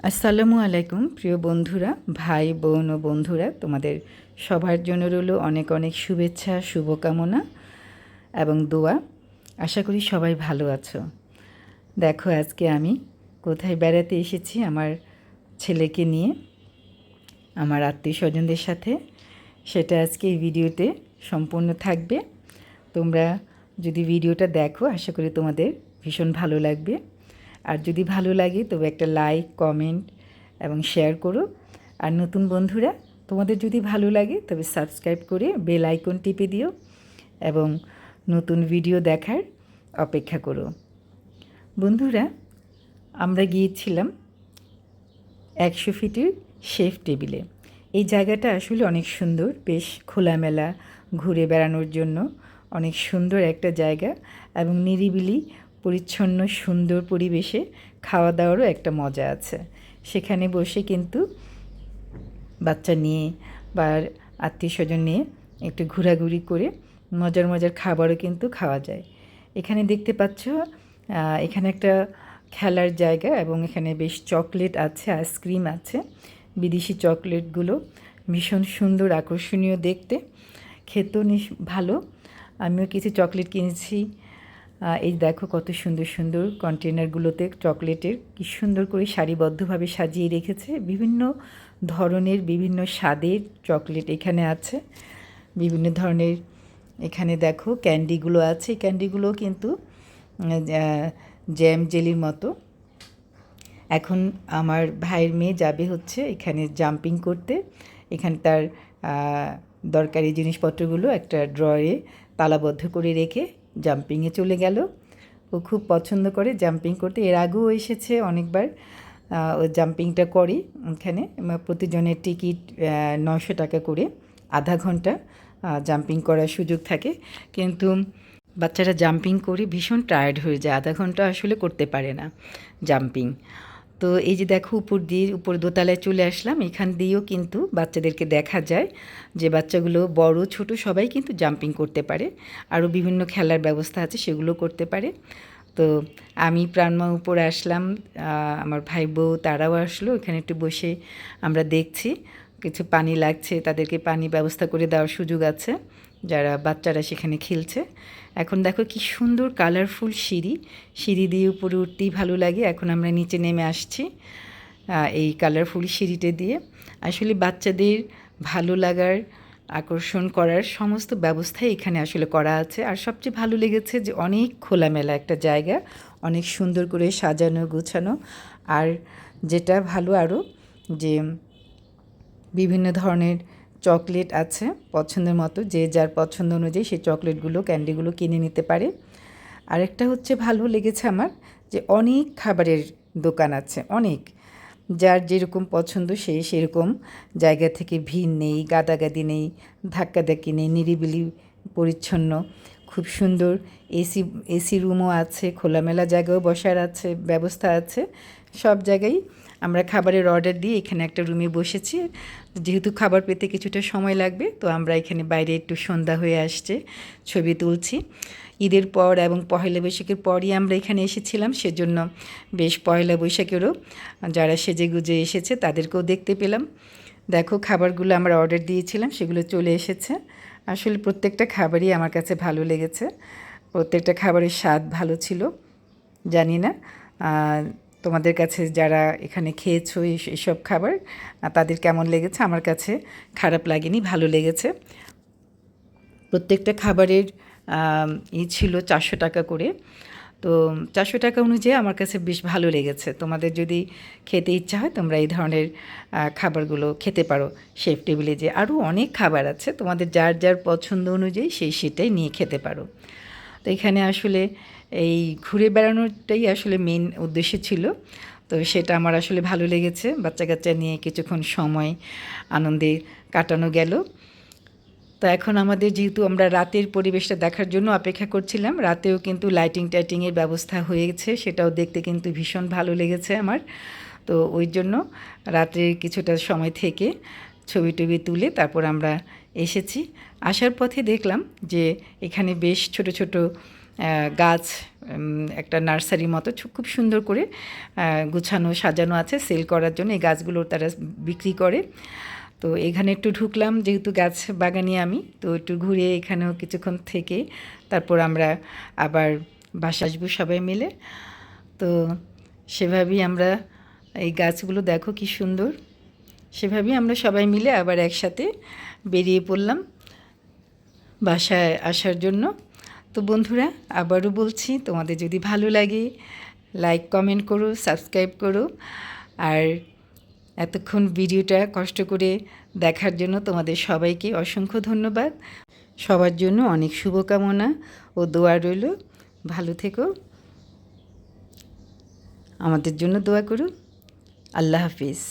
আসসালামু আলাইকুম প্রিয় বন্ধুরা, ভাই বোন ও বন্ধুরা, তোমাদের সবার জন্য রইল অনেক অনেক শুভেচ্ছা, শুভকামনা এবং দোয়া। আশা করি সবাই ভালো আছো। দেখো আজকে আমি কোথায় বেড়াতে এসেছি আমার ছেলেকে নিয়ে, আমার আত্মীয় স্বজনদের সাথে। সেটা আজকে এই ভিডিওতে সম্পূর্ণ থাকবে। তোমরা যদি ভিডিওটা দেখো আশা করি তোমাদের ভীষণ ভালো লাগবে। আর যদি ভালো লাগে তবে একটা লাইক, কমেন্ট এবং শেয়ার করো। আর নতুন বন্ধুরা, তোমাদের যদি ভালো লাগে তবে সাবস্ক্রাইব করে বেল আইকন টিপে দিও এবং নতুন ভিডিও দেখার অপেক্ষা করো। বন্ধুরা, আমরা গিয়েছিলাম 100 ফিটের শেফ টেবিলে। এই জায়গাটা আসলে অনেক সুন্দর, বেশ খোলামেলা, ঘুরে বেড়ানোর জন্য অনেক সুন্দর একটা জায়গা এবং নিরিবিলি, পরিচ্ছন্ন, সুন্দর পরিবেশে খাওয়া দাওয়ারও একটা মজা আছে। সেখানে বসে কিন্তু বাচ্চা নিয়ে বা আত্মীয় স্বজন নিয়ে একটু ঘোরাঘুরি করে মজার মজার খাবারও কিন্তু খাওয়া যায়। এখানে দেখতে পাচ্ছ, এখানে একটা খেলার জায়গা এবং এখানে বেশ চকলেট আছে, আইসক্রিম আছে। বিদেশি চকলেটগুলো ভীষণ সুন্দর, আকর্ষণীয় দেখতে, খেতেও ভালো। আমিও কিছু চকলেট কিনেছি। এই দেখো কত সুন্দর সুন্দর কন্টেনারগুলোতে চকলেটের কি সুন্দর করে সারিবদ্ধভাবে সাজিয়ে রেখেছে। বিভিন্ন ধরনের, বিভিন্ন স্বাদের চকলেট এখানে আছে। বিভিন্ন ধরনের এখানে দেখো ক্যান্ডিগুলো আছে। এই ক্যান্ডিগুলো কিন্তু জ্যাম জেলির মতো। এখন আমার ভাইয়ের মেয়ে যাবে হচ্ছে এখানে জাম্পিং করতে। এখানে তার দরকারি জিনিসপত্রগুলো একটা ড্রয়ে তালাবদ্ধ করে রেখে জাম্পিংয়ে চলে গেল। ও খুব পছন্দ করে জাম্পিং করতে। এর আগেও এসেছে অনেকবার। ও জাম্পিংটা করে। এখানে প্রতিজনের টিকিট 900 টাকা করে, আধা ঘন্টা জাম্পিং করার সুযোগ থাকে। কিন্তু বাচ্চারা জাম্পিং করে ভীষণ টায়ার্ড হয়ে যায়, আধা ঘন্টা আসলে করতে পারে না জাম্পিং। তো এই যে দেখো উপর দোতলায় চলে আসলাম। এখান দিয়েও কিন্তু বাচ্চাদেরকে দেখা যায় যে বাচ্চাগুলো বড় ছোট সবাই কিন্তু জাম্পিং করতে পারে। আরও বিভিন্ন খেলার ব্যবস্থা আছে, সেগুলো করতে পারে। তো আমি প্রাণময় উপরে আসলাম, আমার ভাই বউ তারাও আসলো। এখানে একটু বসে আমরা দেখছি, কিছু পানি লাগছে, তাদেরকে পানি ব্যবস্থা করে দেওয়ার সুযোগ আছে যারা বাচ্চারা সেখানে খেলছে। এখন দেখো কি সুন্দর কালারফুল সিঁড়ি দিয়ে উপরে উঠতেই ভালো লাগে। এখন আমরা নিচে নেমে আসছি এই কালারফুল সিঁড়িতে দিয়ে। আসলে বাচ্চাদের ভালো লাগার, আকর্ষণ করার সমস্ত ব্যবস্থাই এখানে আসলে করা আছে। আর সবচেয়ে ভালো লেগেছে যে অনেক খোলামেলা একটা জায়গা, অনেক সুন্দর করে সাজানো গোছানো। আর যেটা ভালো আরও যে বিভিন্ন ধরনের চকলেট আছে পছন্দের মতো, যে যার পছন্দ অনুযায়ী সেই চকলেটগুলো, ক্যান্ডিগুলো কিনে নিতে পারে। আরেকটা হচ্ছে ভালো লেগেছে আমার যে অনেক খাবারের দোকান আছে, অনেক, যার যেরকম পছন্দ সে সেরকম জায়গা থেকে ভিড় নেই, গাদাগাদি নেই, ধাক্কাধাক্কি নেই, নিরিবিলি, পরিচ্ছন্ন, খুব সুন্দর। এসি রুমও আছে, খোলামেলা জায়গাও বসার আছে, ব্যবস্থা আছে। সব জায়গায় আমরা খাবারের অর্ডার দিয়ে এখানে একটা রুমে বসেছি। যেহেতু খাবার পেতে কিছুটা সময় লাগবে, তো আমরা এখানে বাইরে একটু সন্ধ্যা হয়ে আসছে ছবি তুলছি। ঈদের পর এবং পয়লা বৈশাখের পরই আমরা এখানে এসেছিলাম, সেজন্য বেশ পয়লা বৈশাখেরও যারা সেজেগুজে এসেছে তাদেরকেও দেখতে পেলাম। দেখো খাবারগুলো আমরা অর্ডার দিয়েছিলাম, সেগুলো চলে এসেছে। আসলে প্রত্যেকটা খাবারই আমার কাছে ভালো লেগেছে, প্রত্যেকটা খাবারের স্বাদ ভালো ছিল। জানি না তোমাদের কাছে যারা এখানে খেয়েছো এইসব খাবার তাদের কেমন লেগেছে। আমার কাছে খারাপ লাগেনি, ভালো লেগেছে। প্রত্যেকটা খাবারের ছিল 400 টাকা করে। তো 400 টাকা অনুযায়ী আমার কাছে বেশ ভালো লেগেছে। তোমাদের যদি খেতে ইচ্ছা হয় তোমরা এই ধরনের খাবারগুলো খেতে পারো শেফ টেবিলে। যে আরও অনেক খাবার আছে, তোমাদের যার যার পছন্দ অনুযায়ী সেটাই নিয়ে খেতে পারো। তো এখানে আসলে এই ঘুরে বেড়ানোটাই আসলে মেন উদ্দেশ্য ছিল। তো সেটা আমার আসলে ভালো লেগেছে। বাচ্চা কাচ্চা নিয়ে কিছুক্ষণ সময় আনন্দে কাটানো গেল। তো এখন আমাদের যেহেতু আমরা রাতের পরিবেশটা দেখার জন্য অপেক্ষা করছিলাম, রাতেও কিন্তু লাইটিংয়ের ব্যবস্থা হয়েছে, সেটাও দেখতে কিন্তু ভীষণ ভালো লেগেছে আমার। তো ওই জন্য রাত্রে কিছুটা সময় থেকে ছবি টবি তুলে তারপর আমরা এসেছি। আসার পথে দেখলাম যে এখানে বেশ ছোট ছোট গাছ একটা নার্সারি মতো খুব সুন্দর করে গুছানো সাজানো আছে সেল করার জন্য। এই গাছগুলো তারা বিক্রি করে। তো এখানে একটু ঢুকলাম, যেহেতু গাছ বাগানি আমি, তো একটু ঘুরে এখানেও কিছুক্ষণ থেকে তারপর আমরা আবার বাসায় আসবো সবাই মিলে। তো সেভাবেই আমরা এই গাছগুলো দেখো কি সুন্দর, সেভাবেই আমরা সবাই মিলে আবার একসাথে বেরিয়ে পড়লাম বাসায় আসার জন্য। তো বন্ধুরা, আবারও বলছি, তোমাদের যদি ভালো লাগে লাইক কমেন্ট করো, সাবস্ক্রাইব করো। আর এতক্ষণ ভিডিওটা কষ্ট করে দেখার জন্য তোমাদের সবাইকে অসংখ্য ধন্যবাদ। সবার জন্য অনেক শুভকামনা ও দোয়া রইল। ভালো থেকো, আমাদের জন্য দোয়া করো। আল্লাহ হাফিজ।